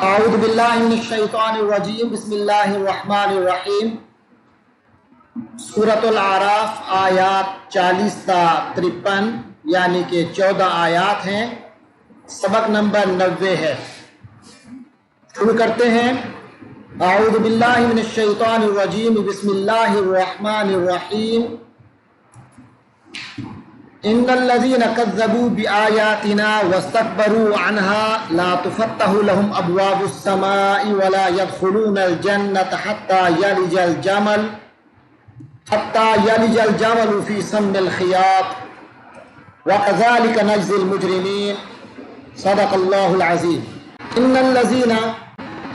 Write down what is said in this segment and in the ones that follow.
اعوذ باللہ من الشیطان الرجیم بسم اللہ الرحمن الرحیم۔ سورۃ الاعراف آیات 40 تا 53 یعنی کہ 14 آیات ہیں، سبق نمبر 90 ہے۔ شروع کرتے ہیں۔ اعوذ باللہ من الشیطان الرجیم بسم اللہ الرحمن الرحیم۔ ان الذين كذبوا بآياتنا واستكبروا عنها لا تفتح لهم ابواب السماء ولا يدخلون الجنة حتى يلج الجمل في سم الخياط وكذلك نجزي المجرمين صدق الله العظيم۔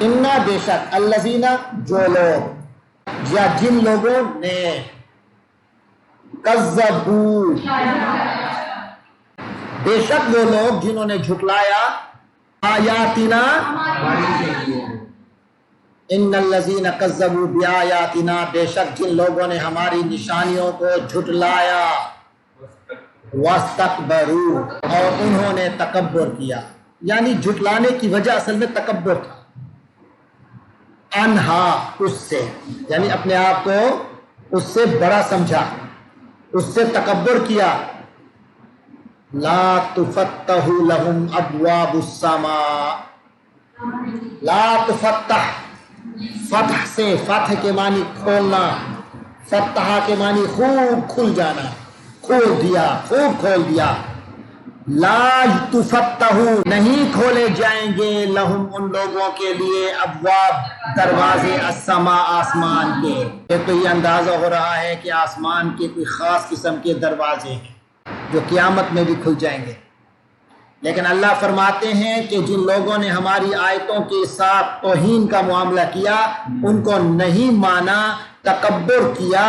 ان بے شک الذين جو لوگ یا جن لوگوں نے کذبوا بے شک وہ لوگ جنہوں نے جھٹلایا آیاتنا، ان الذین کذبوا بآیاتنا بے شک جن لوگوں نے ہماری نشانیوں کو جھٹلایا، واستکبروا اور انہوں نے تکبر کیا، یعنی جھٹلانے کی وجہ اصل میں تکبر تھا، انہا اس سے یعنی اپنے آپ کو اس سے بڑا سمجھا، اس سے تکبر کیا۔ لا تفتح لهم ابواب السماء، لا تفتح فتح سے فتح کے معنی کھولنا، فتح کے معنی خوب کھل جانا، کھول دیا، خوب کھول دیا۔ لا تفتح نہیں کھولے جائیں گے لہم ان لوگوں کے لیے ابواب دروازے السماء آسمان کے۔ یہ تو یہ اندازہ ہو رہا ہے کہ آسمان کے کوئی خاص قسم کے دروازے ہیں جو قیامت میں بھی کھل جائیں گے، لیکن اللہ فرماتے ہیں کہ جن لوگوں نے ہماری آیتوں کے ساتھ توہین کا معاملہ کیا، ان کو نہیں مانا، تکبر کیا،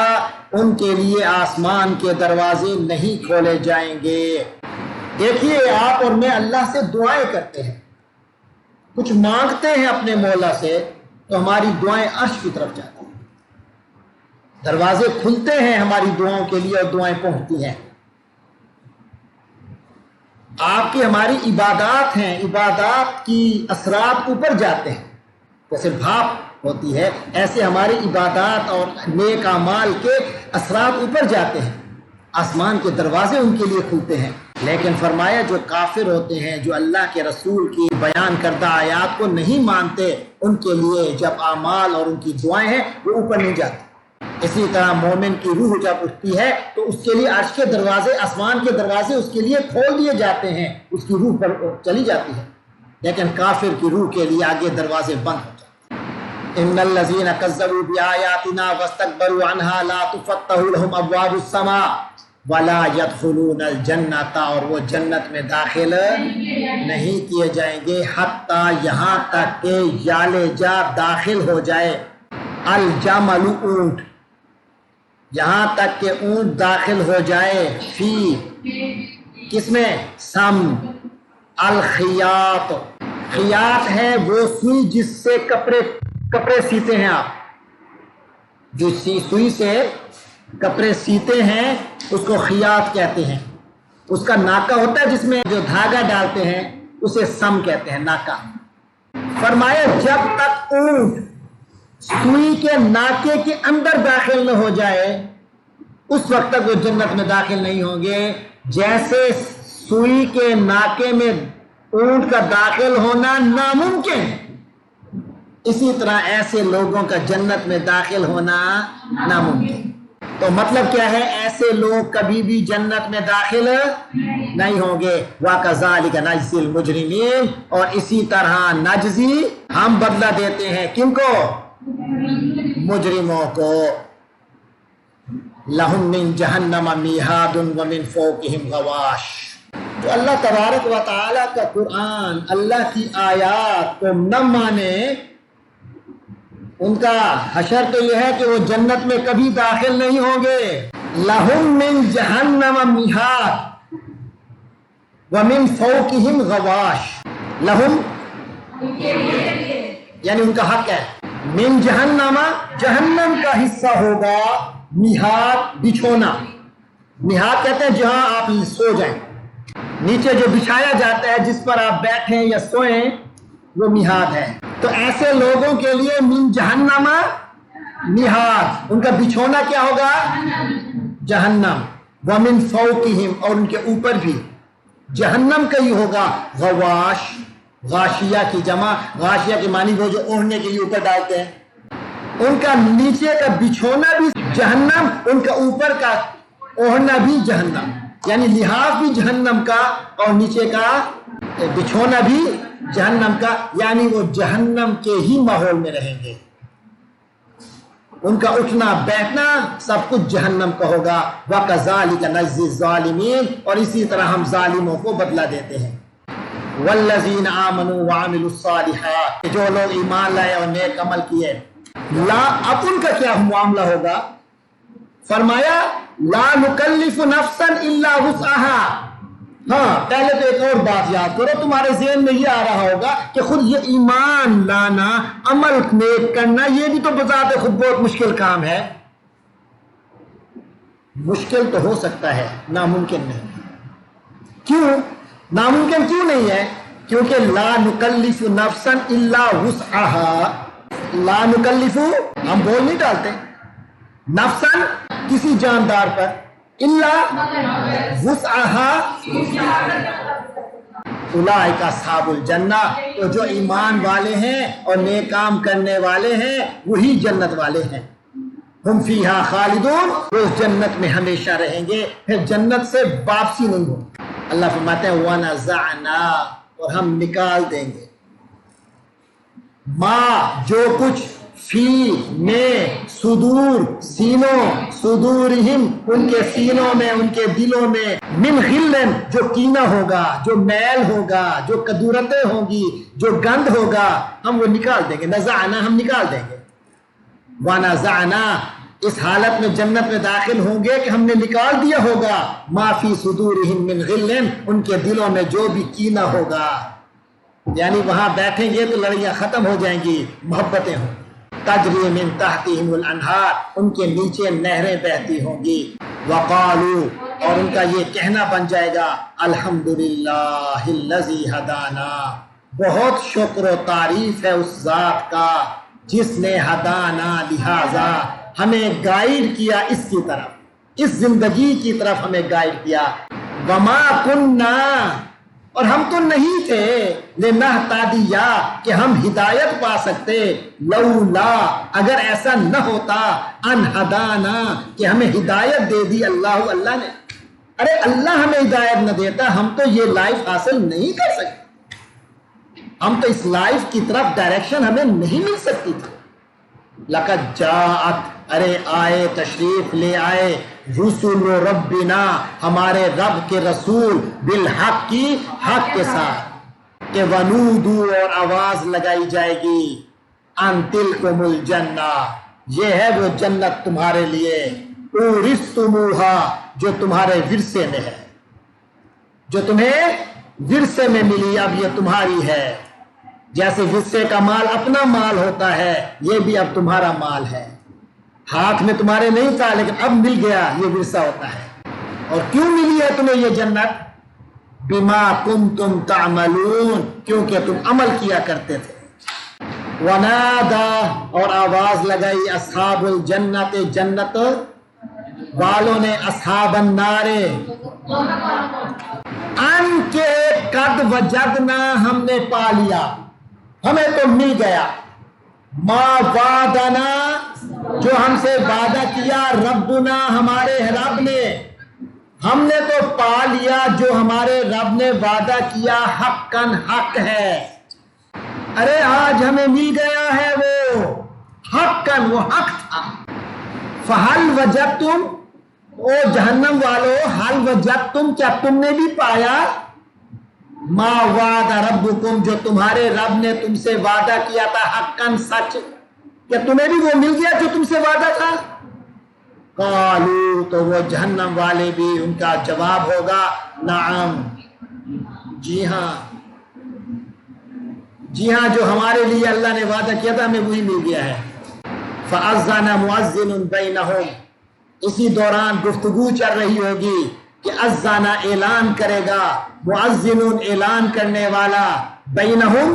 ان کے لیے آسمان کے دروازے نہیں کھولے جائیں گے۔ دیکھیے آپ اور میں اللہ سے دعائیں کرتے ہیں، کچھ مانگتے ہیں اپنے مولا سے تو ہماری دعائیں عرش کی طرف جاتی ہیں، دروازے کھلتے ہیں ہماری دعاؤں کے لیے اور دعائیں پہنچتی ہیں۔ آپ کی ہماری عبادات ہیں، عبادات کی اثرات اوپر جاتے ہیں، جیسے بھاپ ہوتی ہے ایسے ہماری عبادات اور نیک اعمال کے اثرات اوپر جاتے ہیں، آسمان کے دروازے ان کے لیے کھلتے ہیں۔ لیکن فرمایا جو کافر ہوتے ہیں، جو اللہ کے رسول کی بیان کردہ آیات کو نہیں مانتے، ان کے لیے جب اعمال اور ان کی دعائیں ہیں وہ اوپر نہیں جاتی۔ اسی طرح مومن کی روح جب اٹھتی ہے تو اس کے لیے عرش کے دروازے، آسمان کے دروازے اس کے لیے کھول دیے جاتے ہیں، اس کی روح پر چلی جاتی ہے، لیکن کافر کی روح کے لیے آگے دروازے بند ہو جاتے ہیں۔ ان الذین کذبوا بآیاتنا واستکبروا عنها لا تفتح لهم ابواب السماء ولا يدخلون الجنۃ اور وہ جنت میں داخل نہیں کیے جائیں گے، حتیٰ یہاں تک کہ یالجا داخل ہو جائے، الجمل اونٹ، یہاں تک کہ اونٹ داخل ہو جائے، فی کس میں، سم الخیاط، خیاط ہے وہ سوئی جس سے کپڑے سیتے ہیں آپ، جو سوئی سے کپڑے سیتے ہیں اس کو خیاط کہتے ہیں، اس کا ناکا ہوتا ہے جس میں جو دھاگا ڈالتے ہیں اسے سم کہتے ہیں، ناکا۔ فرمایا جب تک اونٹ سوئی کے ناکے کے اندر داخل نہ ہو جائے اس وقت تک وہ جنت میں داخل نہیں ہوں گے۔ جیسے سوئی کے ناکے میں اونٹ کا داخل ہونا ناممکن ہے، اسی طرح ایسے لوگوں کا جنت میں داخل ہونا ناممکن۔ تو مطلب کیا ہے، ایسے لوگ کبھی بھی جنت میں داخل نہیں ہوں گے۔ وَكَذَلِكَ نَجْزِي الْمُجْرِمِينَ اور اسی طرح نجزی ہم بدلہ دیتے ہیں، کن کو، مجرموں کو۔ لَهُم مِّن جَهَنَّمَ مِهَادٌ وَمِن فَوْقِهِمْ غَوَاشٍ۔ جو اللہ تبارک و تعالیٰ کا قرآن، اللہ کی آیات کو نہ مانے، ان کا حشر تو یہ ہے کہ وہ جنت میں کبھی داخل نہیں ہوں گے۔ لَهُم مِّن جَهَنَّمَ مِهَادٌ وَمِن فَوْقِهِمْ غَوَاشٍ۔ لَهُم یعنی ان کا حق ہے، من جہنم جہنم کا حصہ ہوگا، میہاد بچھونا، میہاد کہتے ہیں جہاں آپ سو جائیں، نیچے جو بچھایا جاتا ہے جس پر آپ بیٹھیں یا سوئیں وہ میہاد ہے۔ تو ایسے لوگوں کے لیے من جہنم مہاد، ان کا بچھونا کیا ہوگا؟ جہنم. ومن فوقہم، اور ان کے اوپر بھی جہنم کا ہی ہوگا. غواش، غاشیہ کی جمع، غاشیہ کی معنی وہ جو اوڑھنے کے لیے اوپر ڈالتے ہیں. ان کا نیچے کا بچھونا بھی جہنم، ان کا اوپر کا اوڑھنا بھی جہنم، یعنی لحاف بھی جہنم کا اور نیچے کا بچھونا بھی جہنم کا، یعنی وہ جہنم کے ہی ماحول میں رہیں گے. ان کا اٹھنا بیٹھنا سب کچھ جہنم کا ہوگا. وَكَذَلِكَ نَجْزِي الظَّالِمِينَ، اور اسی طرح ہم ظالموں کو بدلہ دیتے ہیں. وَالَّذِينَ آمَنُوا وَعَمِلُوا الصَّالِحَاتِ، جو لوگ ایمان لائے اور نیک عمل کیے. لا، اب ان کا کیا معاملہ ہوگا؟ فرمایا لا نکلف نفسا الا وسعها. ہاں، پہلے تو ایک اور بات یاد کرو، تمہارے ذہن میں یہ آ رہا ہوگا کہ خود یہ ایمان لانا، عمل نیک کرنا، یہ بھی تو بذات خود بہت مشکل کام ہے. مشکل تو ہو سکتا ہے، ناممکن نہیں. کیوں ناممکن کیوں نہیں ہے؟ کیونکہ لا نکلف نفسا الا وسعها. لا نکلف، ہم بول نہیں ڈالتے نفسا کسی جاندار پر، الا وسعها اولئک اصحاب الجنہ، تو جو ایمان والے ہیں اور نیک کام کرنے والے ہیں وہی جنت والے ہیں. ہم فیہا خالدون، وہ اس جنت میں ہمیشہ رہیں گے، پھر جنت سے واپسی نہیں ہوگی. اللہ فرماتے ہیں وَنَزَعْنَا، اور ہم نکال دیں گے، ما، جو کچھ، فی، میں، صدور، سینوں، صدورہم، ان کے سینوں میں، ان کے دلوں میں، من غلن، جو کینہ ہوگا، جو میل ہوگا، جو کدورتیں ہوں گی، جو گند ہوگا، ہم وہ نکال دیں گے. نزعنا، ہم نکال دیں گے. وَنَزَعْنَا، اس حالت میں جنت میں داخل ہوں گے کہ ہم نے نکال دیا ہوگا ما فی صدورہم من غلن، ان کے دلوں میں جو بھی کینہ ہوگا. یعنی وہاں بیٹھیں گے تو لڑیاں ختم ہو جائیں گی، محبتیں ہوں گی. تجری من تحتہم الانہار، ان کے نیچے نہریں بہتی ہوں گی. وقالوا، اور ان کا یہ کہنا بن جائے گا الحمدللہ الذی ہدانا، بہت شکر و تعریف ہے اس ذات کا جس نے ہدانا، لہذا ہمیں گائیڈ کیا اس کی طرف، اس زندگی کی طرف ہمیں گائیڈ کیا. وما کننا، اور ہم تو نہیں تھے، لنہتدی، کہ ہم ہدایت پا سکتے، لولا، اگر ایسا نہ ہوتا، ان ہدانا، کہ ہمیں ہدایت دے دی اللہ نے. ارے اللہ ہمیں ہدایت نہ دیتا ہم تو یہ لائف حاصل نہیں کر سکتے، ہم تو اس لائف کی طرف ڈائریکشن ہمیں نہیں مل سکتی تھی. لقد جاءت، ارے آئے، تشریف لے آئے، رسول ربنا، ہمارے رب کے رسول، بالحق کی، حق کے ساتھ، کہ ونودو، اور آواز لگائی جائے گی، ان تلکم الجنہ، یہ ہے وہ جنت تمہارے لیے، اورثتموہا، جو تمہارے ورثے میں ہے، جو تمہیں ورثے میں ملی، اب یہ تمہاری ہے. جیسے ورثے کا مال اپنا مال ہوتا ہے، یہ بھی اب تمہارا مال ہے. ہاتھ میں تمہارے نہیں تھا لیکن اب مل گیا، یہ ورثہ ہوتا ہے. اور کیوں ملی ہے تمہیں یہ جنت؟ بما کنتم تعملون، کیونکہ تم عمل کیا کرتے تھے. ونادا، اور آواز لگائی اصحاب الجنت، جنت والوں نے، اصحاب النار، ان کے قد وجدنا، ہم نے پا لیا، ہمیں تو مل گیا، ما وعدنا، جو ہم سے وعدہ کیا، ربنا، ہمارے رب نے، ہم نے تو پا لیا جو ہمارے رب نے وعدہ کیا، حقاً، حق ہے. ارے آج ہمیں مل گیا ہے وہ حقاً، وہ حق تھا. فہل وجدتم، او جہنم والو، حل وجدتم، کیا تم نے بھی پایا، ما وعد ربکم، جو تمہارے رب نے تم سے وعدہ کیا تھا، حقاً، سچ، کیا تمہیں بھی وہ مل گیا جو تم سے وعدہ تھا؟ قالوا، تو وہ جہنم والے بھی، ان کا جواب ہوگا نعم، جی ہاں، جی ہاں، جو ہمارے لیے اللہ نے وعدہ کیا تھا ہمیں وہی مل گیا ہے. فأذن مؤذن بینہم، اسی دوران گفتگو چل رہی ہوگی کہ اذن، اعلان کرے گا، مؤذن، اعلان کرنے والا، بینہم،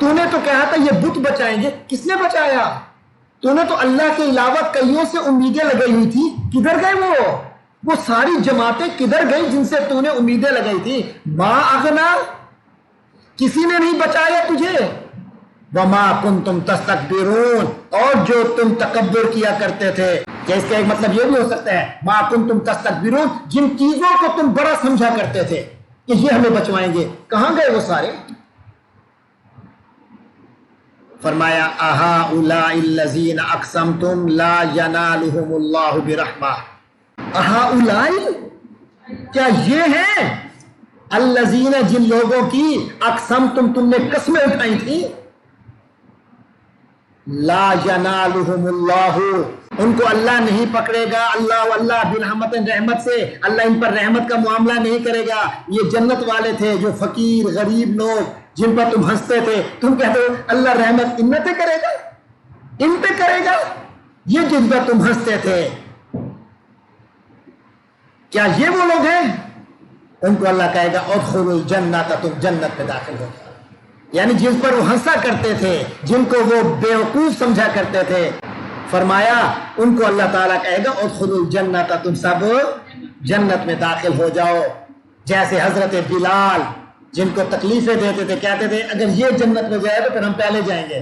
تو نے تو کہا تھا یہ بت بچائیں گے، کس نے بچایا؟ تو نے تو اللہ کے علاوہ کئیوں سے امیدیں لگائی ہوئی تھی، کدھر گئے وہ ساری جماعتیں کدھر گئی جن سے تو نے امیدیں لگائی تھی؟ ما اغنا، کسی نے نہیں بچایا تجھے۔ وما کنتم تستکبرون، اور جو تم تکبر کیا کرتے تھے، کیا اس کا ایک مطلب یہ بھی ہو سکتا ہے ما کنتم تستکبرون، جن چیزوں کو تم بڑا سمجھا کرتے تھے کہ یہ ہمیں بچوائیں گے، کہاں گئے وہ سارے؟ فرمایا اہؤلاء الذین اقسمتم لا ینالہم اللہ برحمہ، اہؤلاء، کیا یہ ہیں الذین، جن لوگوں کی اقسمتم، تم نے قسمیں اٹھائی تھی، لا ینالہم اللہ، ان کو اللہ نہیں پکڑے گا، اللہ برحمت، رحمت سے اللہ ان پر رحمت کا معاملہ نہیں کرے گا۔ یہ جنت والے تھے جو فقیر غریب لوگ جن پر تم ہنستے تھے، تم کہتے ہو اللہ رحمت ان پہ کرے گا، ان پہ کرے گا، یہ جن پر تم ہنستے تھے، کیا یہ وہ لوگ ہیں؟ ان کو اللہ کہے گا ادخلوا الجنۃ، تم جنت میں داخل ہو جاؤ۔ یعنی جن پر وہ ہنسا کرتے تھے، جن کو وہ بیوقوف سمجھا کرتے تھے، فرمایا ان کو اللہ تعالیٰ کہے گا ادخلوا الجنۃ، تم سب جنت میں داخل ہو جاؤ۔ جیسے حضرت بلال جن کو تکلیفیں دیتے تھے، کہتے تھے اگر یہ جنت میں جائے تو پھر ہم پہلے جائیں گے،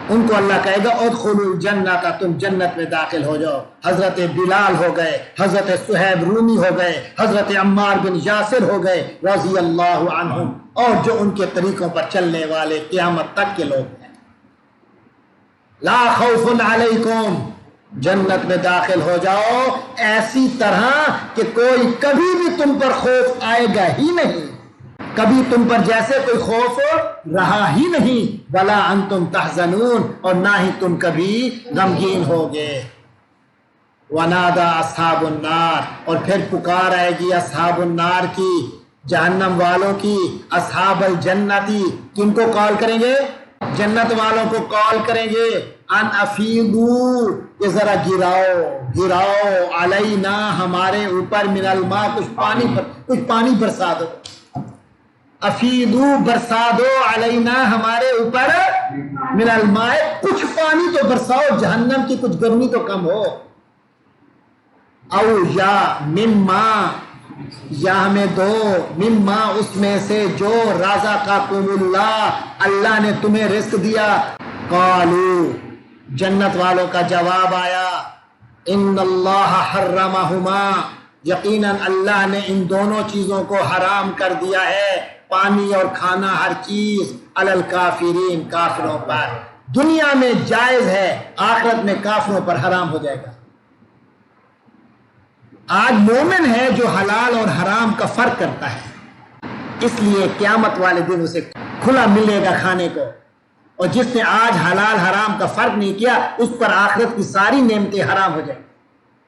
ان کو اللہ کہے گا ادخلوا الجنۃ، تم جنت میں داخل ہو جاؤ۔ حضرت بلال ہو گئے، حضرت صہیب رومی ہو گئے، حضرت عمار بن یاسر ہو گئے رضی اللہ عنہم، اور جو ان کے طریقوں پر چلنے والے قیامت تک کے لوگ ہیں۔ لا خوف علیکم، جنت میں داخل ہو جاؤ ایسی طرح کہ کوئی کبھی بھی تم پر خوف آئے گا ہی نہیں، کبھی تم پر جیسے کوئی خوف رہا ہی نہیں، ولا انتم تحزنون، اور نہ ہی تم کبھی غمگین ہوگے۔ ونادا اصحاب النار، اور پھر پکار آئے گی اصحاب النار کی، جہنم والوں کی، اصحاب الجنتی، کن کو کال کریں گے؟ جنت والوں کو کال کریں گے، ان افیضوا، کہ ذرا گراؤ علینا، ہمارے اوپر، من الماء، کچھ پانی برسا دو، افیضوا، برسا دو، علینا، ہمارے اوپر، من الماء، کچھ پانی تو برساؤ، جہنم کی کچھ گرمی تو کم ہو، او یا مما، یا ہمیں دو، مما، اس میں سے جو رزقکم اللہ، اللہ نے تمہیں رزق دیا۔ قالوا، جنت والوں کا جواب آیا، ان اللہ حرمہما، یقیناً اللہ نے ان دونوں چیزوں کو حرام کر دیا ہے، پانی اور کھانا، ہر چیز، علی الکافرین، کافروں پر۔ دنیا میں جائز ہے، آخرت میں کافروں پر حرام ہو جائے گا۔ آج مومن ہے جو حلال اور حرام کا فرق کرتا ہے، اس لیے قیامت والے دن اسے کھلا ملے گا کھانے کو، اور جس نے آج حلال حرام کا فرق نہیں کیا اس پر آخرت کی ساری نعمتیں حرام ہو جائیں۔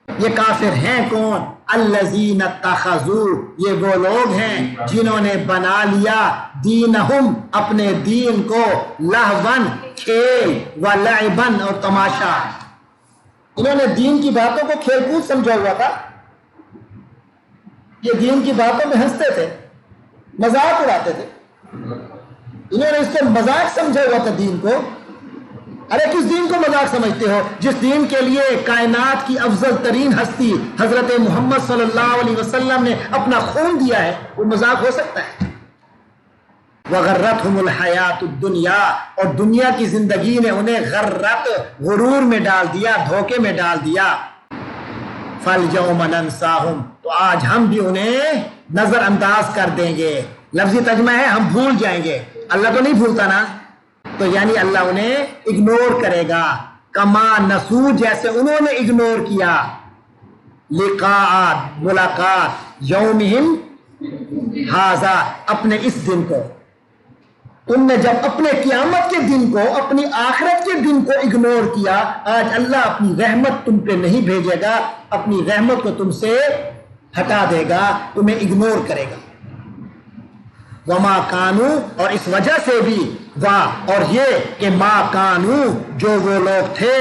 یہ کافر ہیں کون؟ الذین اتخذوا، یہ وہ لوگ ہیں جنہوں نے بنا لیا دینہم، اپنے دین کو، لہون، کھیل، و لعبن، اور تماشا، انہوں نے دین کی باتوں کو کھیل کود سمجھا ہوا تھا، یہ دین کی باتوں میں ہنستے تھے، مذاق اڑاتے تھے، انہوں نے اس کو مذاق سمجھا ہوا تھا دین کو۔ ارے کس دین کو مذاق سمجھتے ہو؟ جس دین کے لیے کائنات کی افضل ترین ہستی حضرت محمد صلی اللہ علیہ وسلم نے اپنا خون دیا ہے، وہ مذاق ہو سکتا ہے؟ وغرتہم الحیات الدنیا، اور دنیا کی زندگی نے انہیں غرت، غرور میں ڈال دیا، دھوکے میں ڈال دیا۔ فَالْيَوْمَ نَنْسَاهُمْ، تو آج ہم بھی انہیں نظر انداز کر دیں گے۔ لفظی ترجمہ ہے ہم بھول جائیں گے، اللہ تو نہیں بھولتا نا، تو یعنی اللہ انہیں اگنور کرے گا، کما نسو، جیسے انہوں نے اگنور کیا، لقاء، ملاقات، یومہم ھذا، اپنے اس دن کو۔ تم نے جب اپنے قیامت کے دن کو، اپنی آخرت کے دن کو اگنور کیا، آج اللہ اپنی رحمت تم پہ نہیں بھیجے گا، اپنی رحمت کو تم سے ہٹا دے گا، تمہیں اگنور کرے گا۔ وما کانو، اور اس وجہ سے بھی، اور یہ کہ ما کانو، جو وہ لوگ تھے،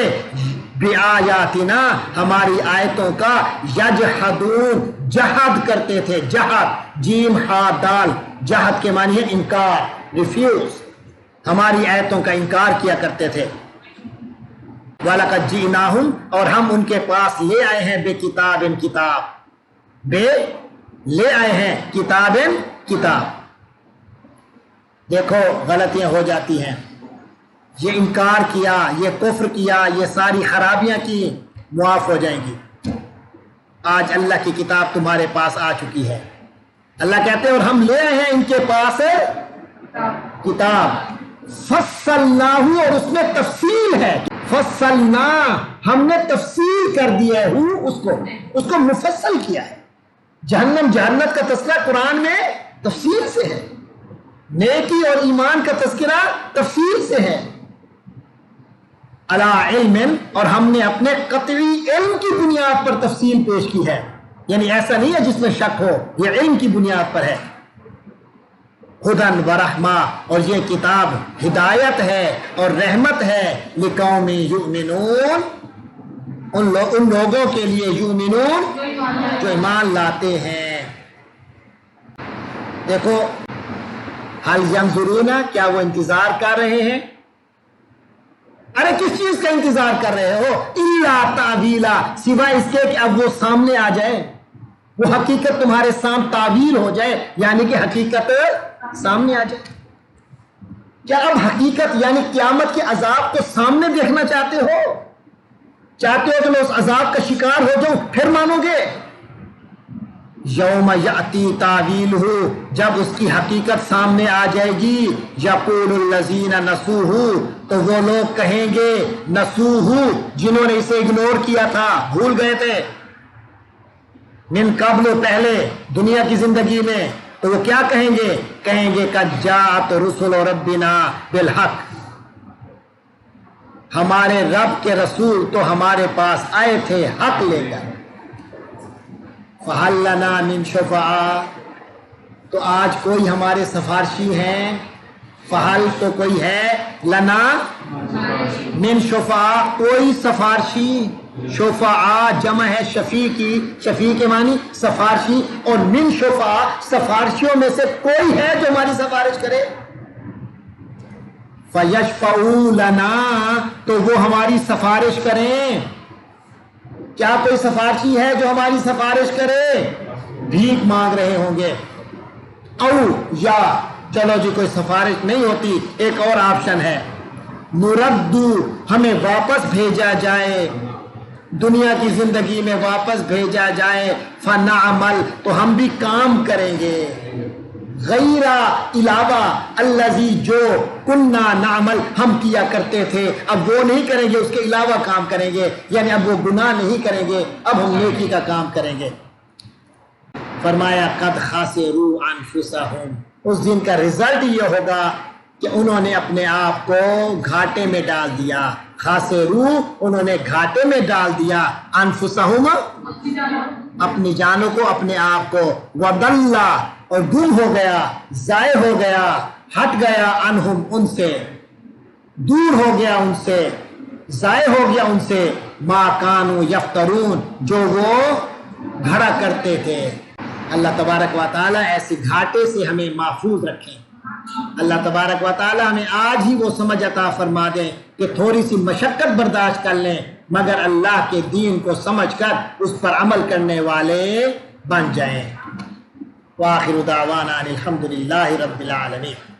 بآیاتنا، ہماری آیتوں کا، یجحدون، جہاد کرتے تھے، جہاد، جیم ہا دال، جہاد کے معنی ہے انکار، ریفیوز، ہماری آیتوں کا انکار کیا کرتے تھے. وَلَقَدْ جِئْنَاهُمْ اور ہم ان کے پاس لے آئے ہیں بے کتاب کتاب، بے لے آئے ہیں کتاب کتاب. دیکھو غلطیاں ہو جاتی ہیں، یہ انکار کیا، یہ کفر کیا، یہ ساری خرابیاں کی، معاف ہو جائیں گی. آج اللہ کی کتاب تمہارے پاس آ چکی ہے. اللہ کہتے ہیں اور ہم لے آئے ہیں ان کے پاس کتاب فصلناہ، اور اس میں تفصیل ہے. فصلنا ہم نے تفصیل کر دیا ہے، اس کو مفصل کیا ہے. جہنم جہنت کا تذکرہ قرآن میں تفصیل سے ہے، نیکی اور ایمان کا تذکرہ تفصیل سے ہے. علی علم، اور ہم نے اپنے قطعی علم کی بنیاد پر تفصیل پیش کی ہے، یعنی ایسا نہیں ہے جس میں شک ہو، یہ علم کی بنیاد پر ہے. ہدن و رحمہ، اور یہ کتاب ہدایت ہے اور رحمت ہے. لقوم یؤمنون، ان لوگوں کے لیے، یؤمنون جو ایمان لاتے ہیں. دیکھو حل ینظرون، کیا وہ انتظار کر رہے ہیں؟ ارے کس چیز کا انتظار کر رہے ہو؟ الا تعویلا، سوائے اس کے کہ اب وہ سامنے آ جائے، وہ حقیقت تمہارے سامنے تعویل ہو جائے، یعنی کہ حقیقت سامنے آ جائے. کیا اب حقیقت یعنی قیامت کے عذاب کو سامنے دیکھنا چاہتے ہو؟ چاہتے ہو کہ میں اس عذاب کا شکار ہو جاؤں پھر مانو گے؟ یوم یاتی تعویلہ، جب اس کی حقیقت سامنے آ جائے گی. یقول الذین نسوہ، تو وہ لوگ کہیں گے، نسوہ جنہوں نے اسے اگنور کیا تھا، بھول گئے تھے، من قبل پہلے دنیا کی زندگی میں، تو وہ کیا کہیں گے؟ کہیں گے قد جاءت رسل ربنا بالحق، ہمارے رب کے رسول تو ہمارے پاس آئے تھے حق لے کر. فَهَلْ لَنَا مِن شُفَعَاءَ، تو آج کوئی ہمارے سفارشی ہیں؟ فَهَلْ تو کوئی ہے، لنا من شفعاء کوئی سفارشی. شفعاء جمع ہے شفیع کی، شفیع کے معنی سفارشی، اور من شفعاء سفارشیوں میں سے کوئی ہے جو ہماری سفارش کرے. فَيَشْفَعُوا لَنَا، تو وہ ہماری سفارش کریں. کیا کوئی سفارشی ہے جو ہماری سفارش کرے؟ بھیک مانگ رہے ہوں گے. او یا چلو جی کوئی سفارش نہیں ہوتی، ایک اور آپشن ہے، نردو ہمیں واپس بھیجا جائے، دنیا کی زندگی میں واپس بھیجا جائے. فنعمل، تو ہم بھی کام کریں گے، غیر علاوہ الذی جو کننا نعمل ہم کیا کرتے تھے، اب وہ نہیں کریں گے، اس کے علاوہ کام کریں گے. یعنی اب وہ گناہ نہیں کریں گے، اب ہم نیکی کا کام کریں گے. فرمایا قد خسروا انفسہم، اس دن کا رزلٹ یہ ہوگا کہ انہوں نے اپنے آپ کو گھاٹے میں ڈال دیا. خاسرو انہوں نے گھاٹے میں ڈال دیا، انفسہم اپنی جانوں کو، اپنے آپ کو. وضل، اور گم ہو گیا، ضائع ہو گیا، ہٹ گیا، عنہم ان سے، دور ہو گیا ان سے، ضائع ہو گیا ان سے، ما کانوا یفترون جو وہ گھڑا کرتے تھے. اللہ تبارک و تعالی ایسے گھاٹے سے ہمیں محفوظ رکھیں. اللہ تبارک و تعالی ہمیں آج ہی وہ سمجھ عطا فرما دیں کہ تھوڑی سی مشقت برداشت کر لیں، مگر اللہ کے دین کو سمجھ کر اس پر عمل کرنے والے بن جائیں. وآخر دعوانا الحمد للہ رب العالمین.